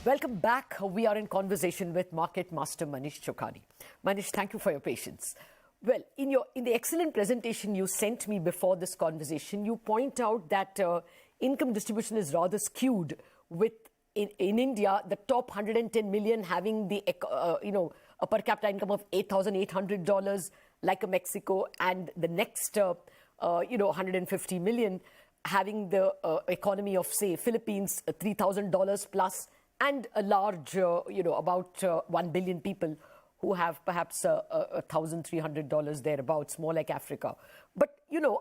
Welcome back. We are in conversation with Market Master Manish Chokani. Manish, thank you for your patience. Well, in the excellent presentation you sent me before this conversation, you point out that income distribution is rather skewed with in India, the top 110 million having the a per capita income of $8,800 like a Mexico, and the next 150 million having the economy of, say, Philippines, $3,000 plus, and a large, about 1 billion people who have perhaps $1,300 thereabouts, more like Africa. But,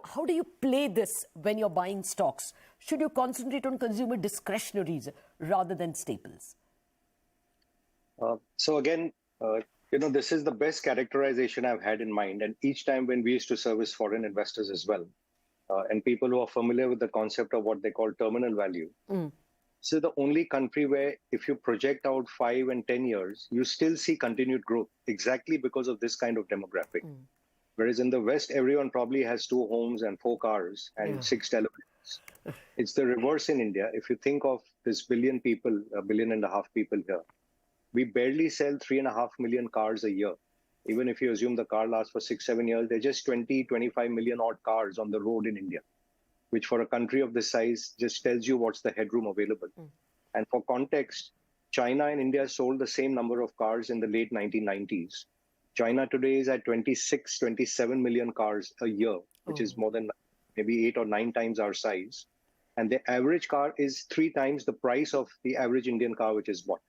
how do you play this when you're buying stocks? Should you concentrate on consumer discretionaries rather than staples? So again, this is the best characterization I've had in mind. And each time when we used to service foreign investors as well, and people who are familiar with the concept of what they call terminal value. So the only country where if you project out 5 and 10 years, you still see continued growth exactly because of this kind of demographic. Whereas in the West, everyone probably has 2 homes and 4 cars and 6 televisions. It's the reverse in India. If you think of this billion people, 1.5 billion people here, we barely sell 3.5 million cars a year. Even if you assume the car lasts for 6-7 years, there's just 20-25 million odd cars on the road in India, which for a country of this size just tells you what's the headroom available. And for context, China and India sold the same number of cars in the late 1990s. China today is at 26-27 million cars a year, which is more than maybe 8 or 9 times our size. And the average car is 3 times the price of the average Indian car, which is what?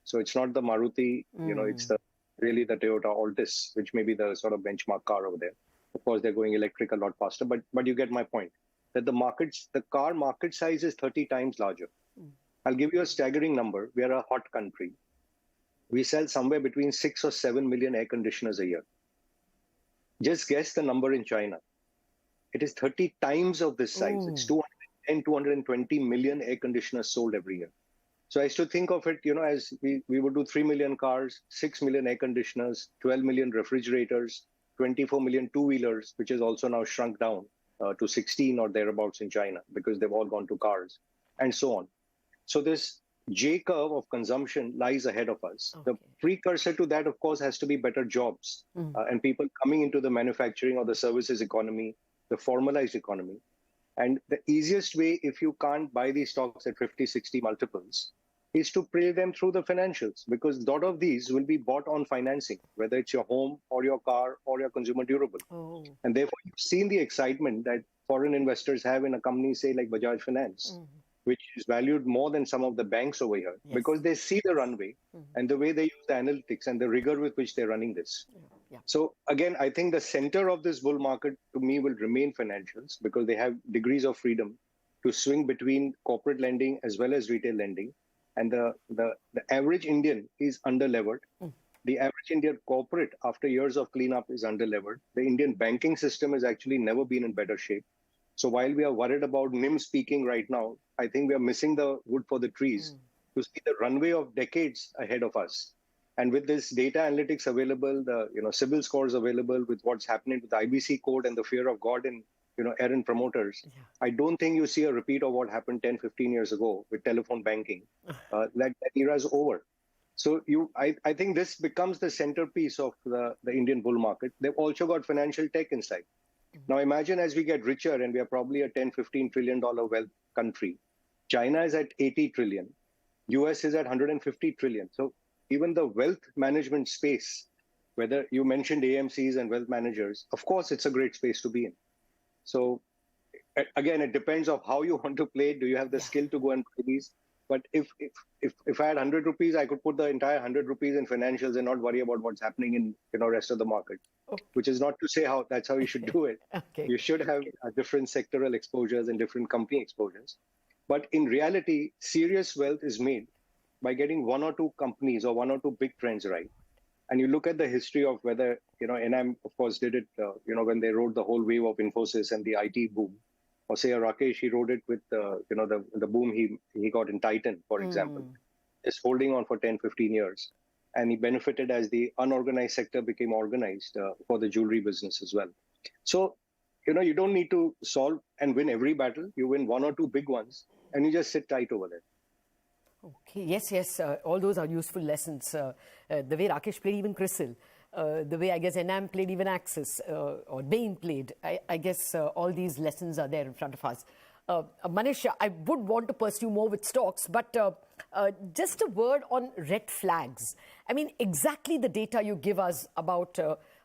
So it's not the Maruti, it's really the Toyota Altis, which may be the sort of benchmark car over there. Of course, they're going electric a lot faster, but you get my point. That the car market size is 30 times larger. I'll give you a staggering number. We are a hot country. We sell somewhere between 6 or 7 million air conditioners a year. Just guess the number in China. It is 30 times of this size. It's 220 million air conditioners sold every year. So I used to think of it, as we would do 3 million cars, 6 million air conditioners, 12 million refrigerators, 24 million two-wheelers, which is also now shrunk down to 16 or thereabouts in China because they've all gone to cars, and so on. So this J curve of consumption lies ahead of us. The precursor to that, of course, has to be better jobs and people coming into the manufacturing or the services economy, the formalized economy. And the easiest way, if you can't buy these stocks at 50, 60 multiples, is to play them through the financials, because a lot of these will be bought on financing, whether it's your home or your car or your consumer durable. And therefore, you've seen the excitement that foreign investors have in a company, say, like Bajaj Finance, which is valued more than some of the banks over here, because they see the runway and the way they use the analytics and the rigor with which they're running this. So again, I think the center of this bull market to me will remain financials, because they have degrees of freedom to swing between corporate lending as well as retail lending. And the average Indian is underlevered. The average Indian corporate, after years of cleanup, is underlevered. The Indian banking system has actually never been in better shape. So while we are worried about NIM speaking right now, I think we are missing the wood for the trees to see the runway of decades ahead of us. And with this data analytics available, the CIBIL scores available, with what's happening with the IBC code and the fear of God in errant promoters, I don't think you see a repeat of what happened 10, 15 years ago with telephone banking. That era is over. So I think this becomes the centerpiece of the Indian bull market. They've also got financial tech inside. Now imagine as we get richer, and we are probably a $10, $15 trillion wealth country. China is at 80 trillion. US is at 150 trillion. So even the wealth management space, whether you mentioned AMCs and wealth managers, of course, it's a great space to be in. So again, it depends on how you want to play. Do you have the skill to go and play these? But if I had 100 rupees, I could put the entire 100 rupees in financials and not worry about what's happening in rest of the market. Which is not to say that's how you should do it. You should have different sectoral exposures and different company exposures. But in reality, serious wealth is made by getting 1 or 2 companies or 1 or 2 big trends right. And you look at the history of whether, Enam, of course, did it, when they rode the whole wave of Infosys and the IT boom. Or say Rakesh, he rode it with, the boom he got in Titan, for example. Just holding on for 10, 15 years. And he benefited as the unorganized sector became organized for the jewelry business as well. So, you don't need to solve and win every battle. You win 1 or 2 big ones, and you just sit tight over there. Okay, yes, all those are useful lessons. The way Rakesh played even Crystal, the way I guess Enam played even Axis, or Bain played, I guess all these lessons are there in front of us. Manish, I would want to pursue more with stocks, but just a word on red flags. I mean, exactly the data you give us about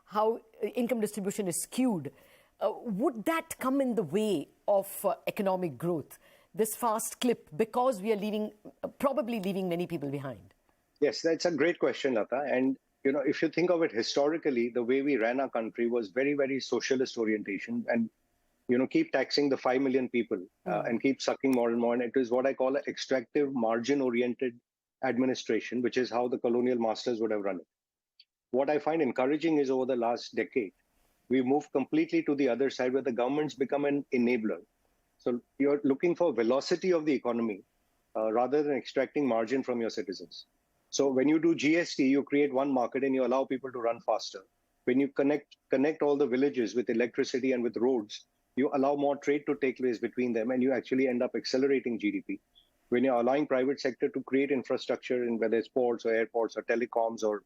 how income distribution is skewed, would that come in the way of economic growth? This fast clip, because we are probably leaving many people behind? Yes, that's a great question, Latha. And if you think of it historically, the way we ran our country was very, very socialist orientation, and keep taxing the 5 million people and keep sucking more and more. And it is what I call an extractive, margin-oriented administration, which is how the colonial masters would have run it. What I find encouraging is over the last decade, we've moved completely to the other side where the government's become an enabler. So you're looking for velocity of the economy rather than extracting margin from your citizens. So when you do GST, you create one market and you allow people to run faster. When you connect all the villages with electricity and with roads, you allow more trade to take place between them, and you actually end up accelerating GDP. When you're allowing private sector to create infrastructure, in whether it's ports or airports or telecoms or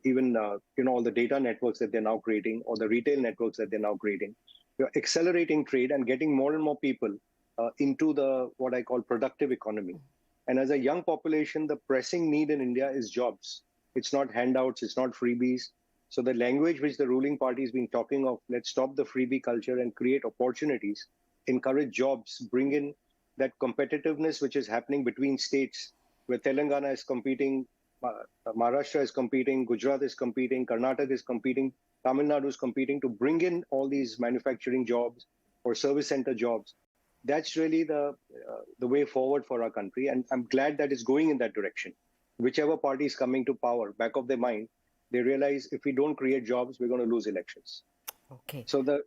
even all the data networks that they're now creating, or the retail networks that they're now creating, you're accelerating trade and getting more and more people into the what I call productive economy. And as a young population, the pressing need in India is jobs. It's not handouts, it's not freebies. So the language which the ruling party has been talking of, let's stop the freebie culture and create opportunities, encourage jobs, bring in that competitiveness which is happening between states, where Telangana is competing, Maharashtra is competing, Gujarat is competing, Karnataka is competing, Tamil Nadu is competing, to bring in all these manufacturing jobs or service center jobs. That's really the way forward for our country. And I'm glad that it's going in that direction. Whichever party is coming to power, back of their mind, they realize if we don't create jobs, we're going to lose elections. Okay. So the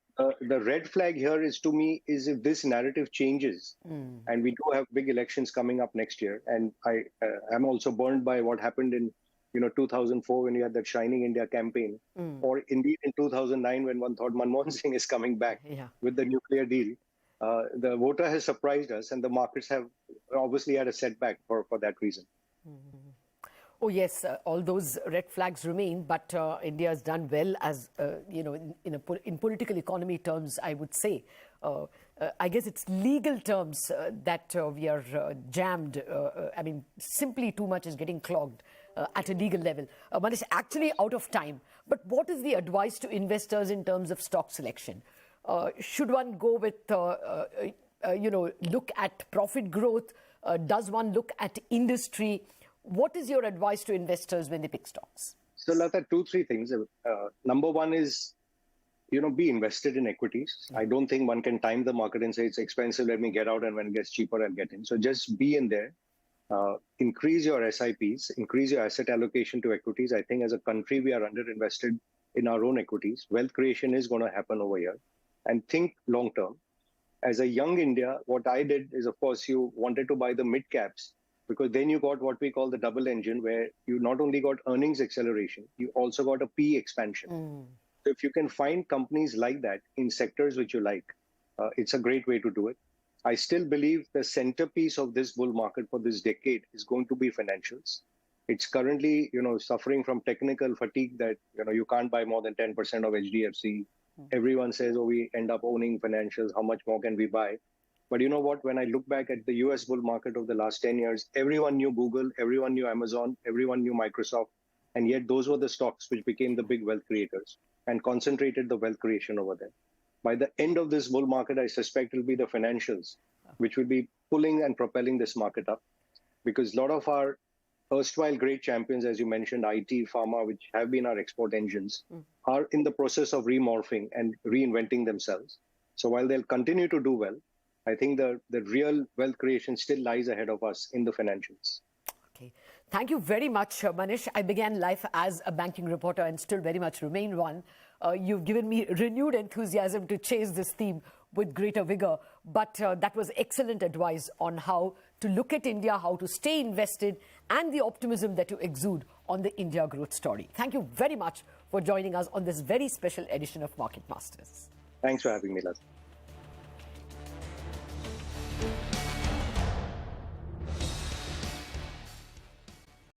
red flag here is, to me, is if this narrative changes, and we do have big elections coming up next year. And I am also burned by what happened in 2004 when you had that Shining India campaign, or indeed in 2009 when one thought Manmohan Singh is coming back with the nuclear deal. The voter has surprised us, and the markets have obviously had a setback for that reason. Oh yes, all those red flags remain, but India has done well, as in political economy terms, I would say. I guess it's legal terms that we are jammed. I mean, simply too much is getting clogged at a legal level. Manish, actually out of time, but what is the advice to investors in terms of stock selection? Should one go with, look at profit growth? Does one look at industry? What is your advice to investors when they pick stocks? So, Latha, 2-3 things. Number one is, be invested in equities. I don't think one can time the market and say it's expensive, let me get out, and when it gets cheaper, I'll get in. So just be in there. Increase your SIPs, increase your asset allocation to equities. I think as a country, we are underinvested in our own equities. Wealth creation is going to happen over here. And think long term. As a young India, what I did is, of course, you wanted to buy the mid caps, because then you got what we call the double engine, where you not only got earnings acceleration, you also got a P expansion. So if you can find companies like that in sectors which you like, it's a great way to do it. I still believe the centerpiece of this bull market for this decade is going to be financials. It's currently, suffering from technical fatigue that, you can't buy more than 10% of HDFC. Everyone says, oh, we end up owning financials. How much more can we buy? But you know what? When I look back at the US bull market of the last 10 years, everyone knew Google, everyone knew Amazon, everyone knew Microsoft. And yet those were the stocks which became the big wealth creators and concentrated the wealth creation over there. By the end of this bull market, I suspect it'll be the financials which will be pulling and propelling this market up, because a lot of our erstwhile great champions, as you mentioned, IT, pharma, which have been our export engines, are in the process of remorphing and reinventing themselves. So while they'll continue to do well, I think the real wealth creation still lies ahead of us in the financials. Okay. Thank you very much, Manish. I began life as a banking reporter and still very much remain one. You've given me renewed enthusiasm to chase this theme with greater vigor. But that was excellent advice on how to look at India, how to stay invested, and the optimism that you exude on the India growth story. Thank you very much for joining us on this very special edition of Market Masters. Thanks for having me, Latha.